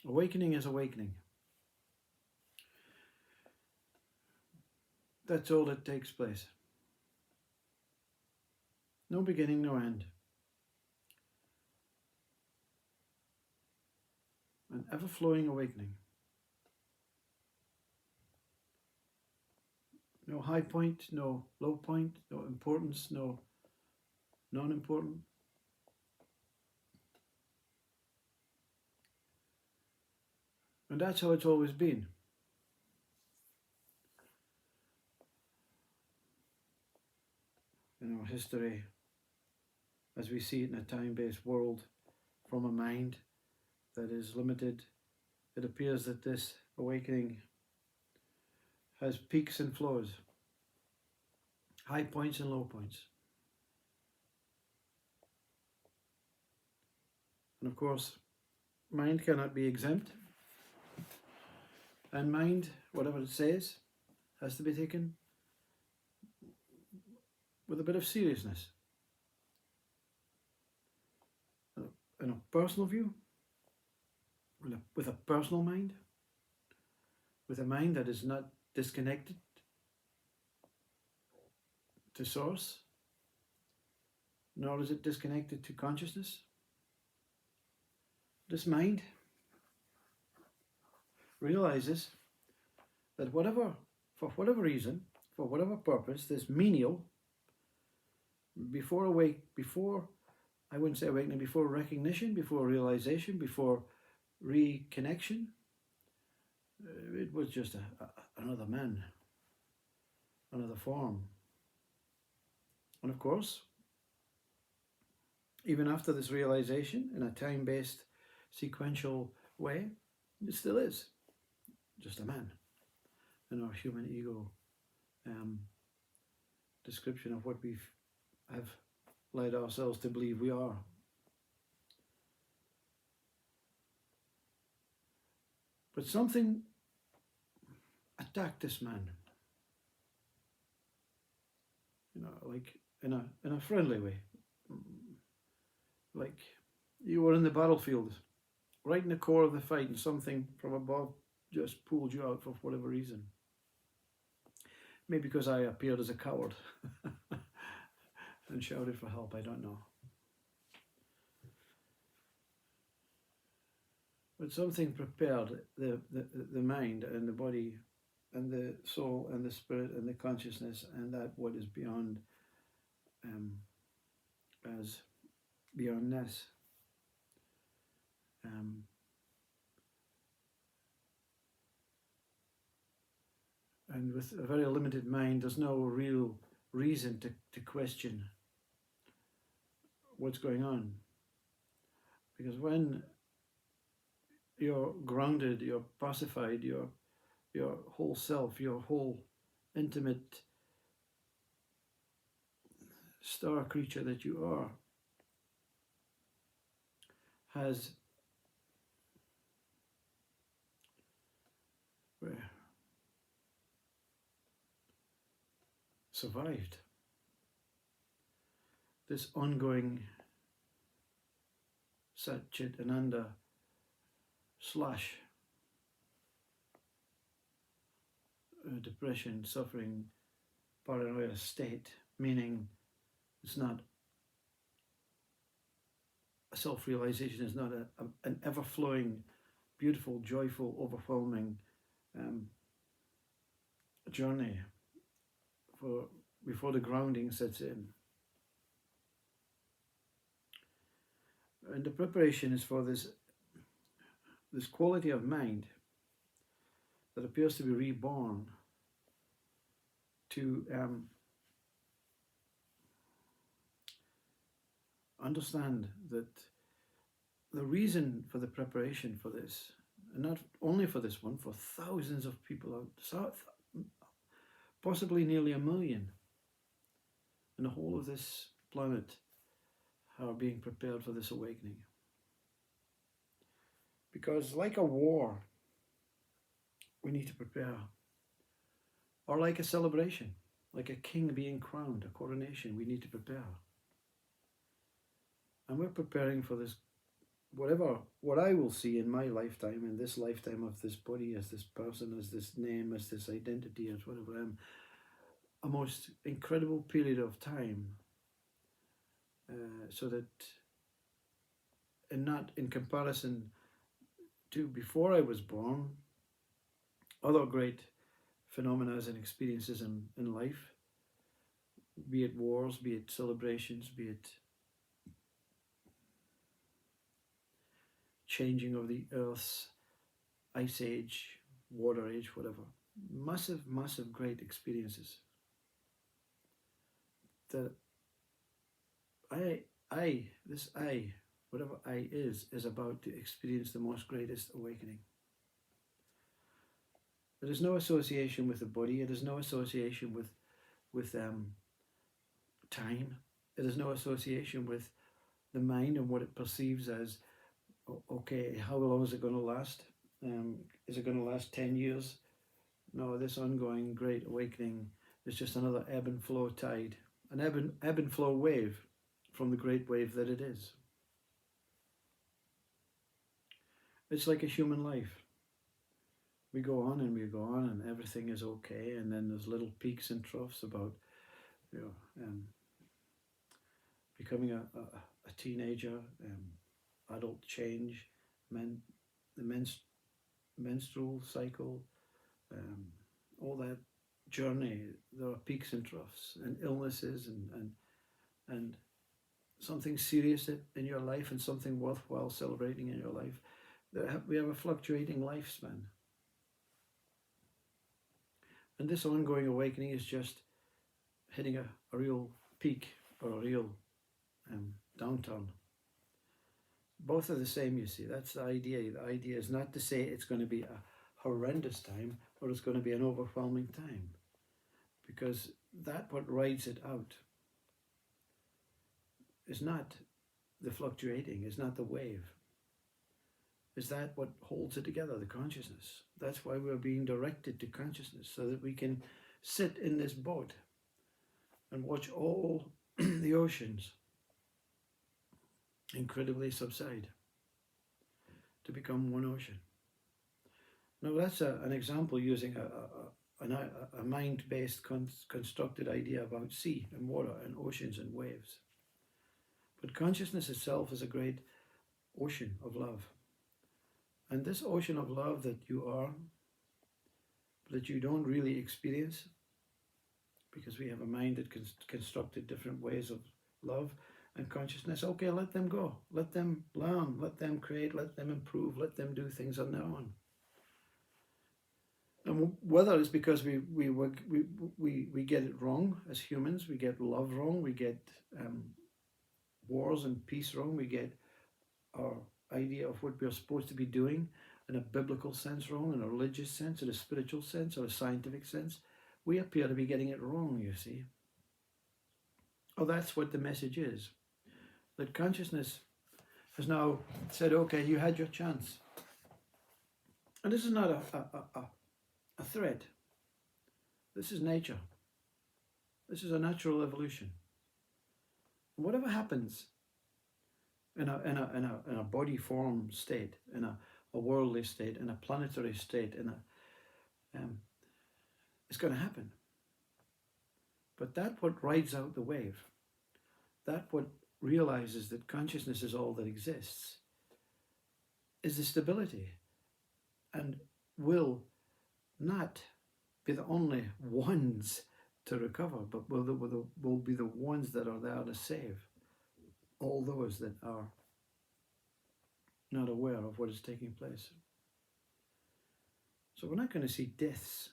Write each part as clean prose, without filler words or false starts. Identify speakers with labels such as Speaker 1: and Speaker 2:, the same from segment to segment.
Speaker 1: Awakening is awakening. That's all that takes place. No beginning, no end. An ever-flowing awakening. No high point, no low point, no importance, no non-important. And that's how it's always been. In our history, as we see it in a time-based world, from a mind that is limited, it appears that this awakening has peaks and flows, high points and low points. And of course, mind cannot be exempt. And mind, whatever it says, has to be taken with a bit of seriousness. In a personal view, with a personal mind, with a mind that is not disconnected to source, nor is it disconnected to consciousness. This mind realizes that for whatever reason, for whatever purpose, this menial, before I wouldn't say awakening, before recognition, before realization, before reconnection, it was just another man, another form. And of course, even after this realization, in a time-based, sequential way, it still is just a man in our human ego description of what we have led ourselves to believe we are. But something attacked this man, like in a friendly way, like you were in the battlefield, right in the core of the fight, and something from above just pulled you out for whatever reason. Maybe because I appeared as a coward and shouted for help, I don't know. But something prepared the mind and the body and the soul and the spirit and the consciousness and that what is beyond, as beyondness. And with a very limited mind, there's no real reason to question what's going on. Because when you're grounded, you're pacified, your whole self, your whole intimate star creature that you are, has survived this ongoing Sat Chit Ananda slash depression, suffering, paranoia state, meaning it's not a self-realization, is not an ever-flowing, beautiful, joyful, overwhelming journey before the grounding sets in. And the preparation is for this quality of mind that appears to be reborn to understand that the reason for the preparation for this, and not only for this one, for thousands of people out, possibly nearly 1 million in the whole of this planet, are being prepared for this awakening. Because like a war, we need to prepare. Or like a celebration, like a king being crowned, a coronation, we need to prepare. And we're preparing for this what I will see in my lifetime, in this lifetime of this body, as this person, as this name, as this identity, as whatever I am, a most incredible period of time, so that, and not in comparison to before I was born, other great phenomena and experiences in life, be it wars, be it celebrations, be it changing of the earth's ice age, water age, whatever. Massive, massive great experiences that I, whatever I is about to experience the most greatest awakening. There is no association with the body. It is no association with time. It is no association with the mind and what it perceives as, okay, how long is it going to last? Is it going to last 10 years? No, this ongoing great awakening is just another ebb and flow tide, an ebb and flow wave from the great wave that it is. It's like a human life. We go on and we go on and everything is okay, and then there's little peaks and troughs about, you know, becoming a teenager, adult change, the menstrual cycle, all that journey. There are peaks and troughs and illnesses and something serious in your life and something worthwhile celebrating in your life. We have a fluctuating lifespan. And this ongoing awakening is just hitting a real peak or a real downturn. Both are the same, you see. That's the idea. The idea is not to say it's going to be a horrendous time or it's going to be an overwhelming time, because that what rides it out is not the fluctuating, is not the wave. Is that what holds it together, the consciousness? That's why we're being directed to consciousness, so that we can sit in this boat and watch all the oceans incredibly subside to become one ocean. Now that's an example using a mind-based constructed idea about sea and water and oceans and waves. But consciousness itself is a great ocean of love. And this ocean of love that you are, that you don't really experience, because we have a mind that constructed different ways of love and consciousness. Okay, let them go. Let them learn. Let them create. Let them improve. Let them do things on their own. And whether it's because we get it wrong as humans, we get love wrong, we get wars and peace wrong, we get our idea of what we're supposed to be doing in a biblical sense wrong, in a religious sense, in a spiritual sense, or a scientific sense. We appear to be getting it wrong, you see. Oh, that's what the message is. That consciousness has now said, okay, you had your chance. And this is not a threat. This is nature. This is a natural evolution. Whatever happens in a body form state, in a worldly state, in a planetary state, it's going to happen. But that what rides out the wave, that what realizes that consciousness is all that exists, is the stability, and will not be the only ones to recover, but will be the ones that are there to save all those that are not aware of what is taking place. So we're not going to see deaths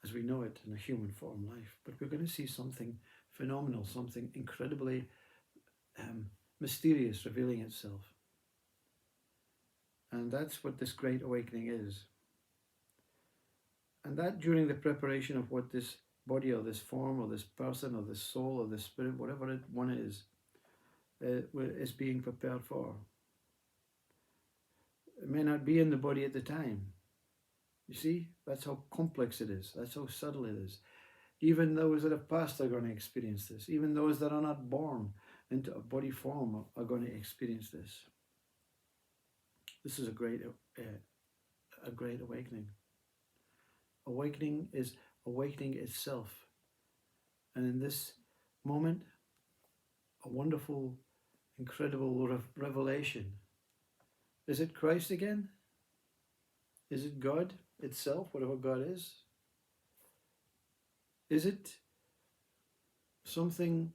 Speaker 1: as we know it in a human form life, but we're going to see something phenomenal, something incredibly mysterious revealing itself. And that's what this great awakening is. And that during the preparation of what this body or this form or this person or this soul or this spirit, whatever one is being prepared for. It may not be in the body at the time. You see, that's how complex it is. That's how subtle it is. Even those that have passed are going to experience this. Even those that are not born into a body form are going to experience this. This is a great awakening. Awakening is awakening itself. And in this moment, a wonderful, incredible revelation. Is it Christ again? Is it God itself, whatever God is? Is it something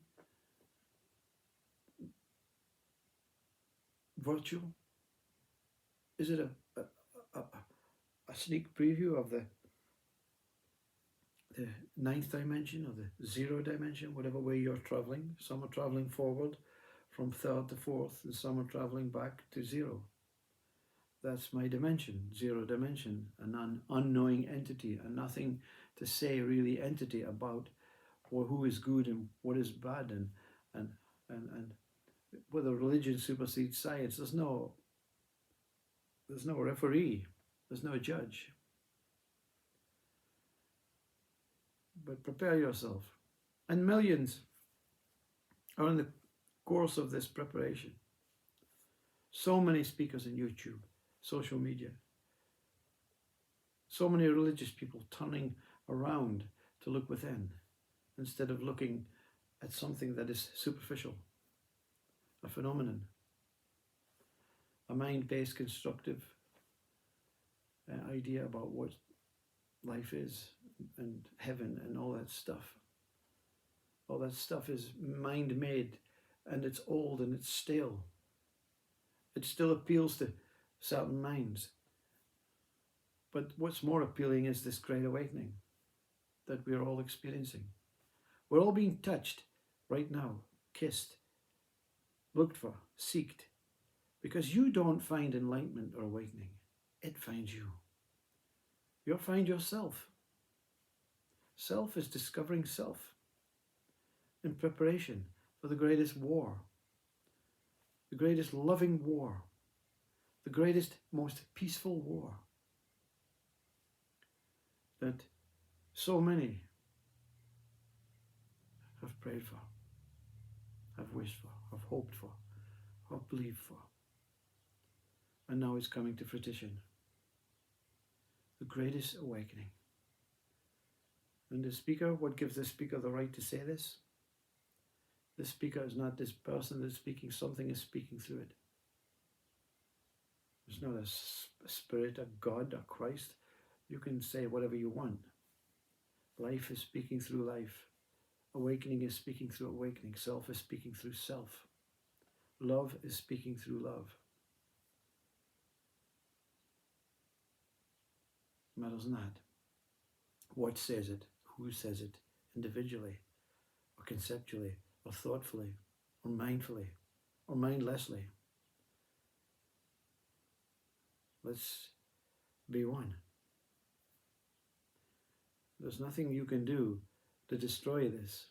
Speaker 1: virtual? Is it a sneak preview of the ninth dimension or the zero dimension, whatever way you're traveling? Some are traveling forward from third to fourth, and some are traveling back to zero. That's my dimension, zero dimension, an unknowing entity, a nothing to say really entity about who is good and what is bad, and whether religion supersedes science. There's no referee, there's no judge. But prepare yourself. And millions are in the course of this preparation. So many speakers on YouTube, social media, so many religious people turning around to look within instead of looking at something that is superficial, a phenomenon, a mind-based constructive idea about what life is and heaven and all that stuff. All that stuff is mind-made, and it's old and it's stale. It still appeals to certain minds. But what's more appealing is this great awakening that we're all experiencing. We're all being touched right now, kissed, looked for, seeked, because you don't find enlightenment or awakening. It finds you. You'll find yourself. Self is discovering self in preparation for the greatest war, the greatest loving war, the greatest, most peaceful war that so many have prayed for, have wished for, have hoped for, have believed for. And now it's coming to fruition. The greatest awakening. And the speaker, what gives the speaker the right to say this? The speaker is not this person that's speaking, something is speaking through it. There's not a spirit, a God, a Christ. You can say whatever you want. Life is speaking through life. Awakening is speaking through awakening. Self is speaking through self. Love is speaking through love. Matters not what says it, who says it, individually, or conceptually, or thoughtfully, or mindfully, or mindlessly. Let's be one. There's nothing you can do to destroy this.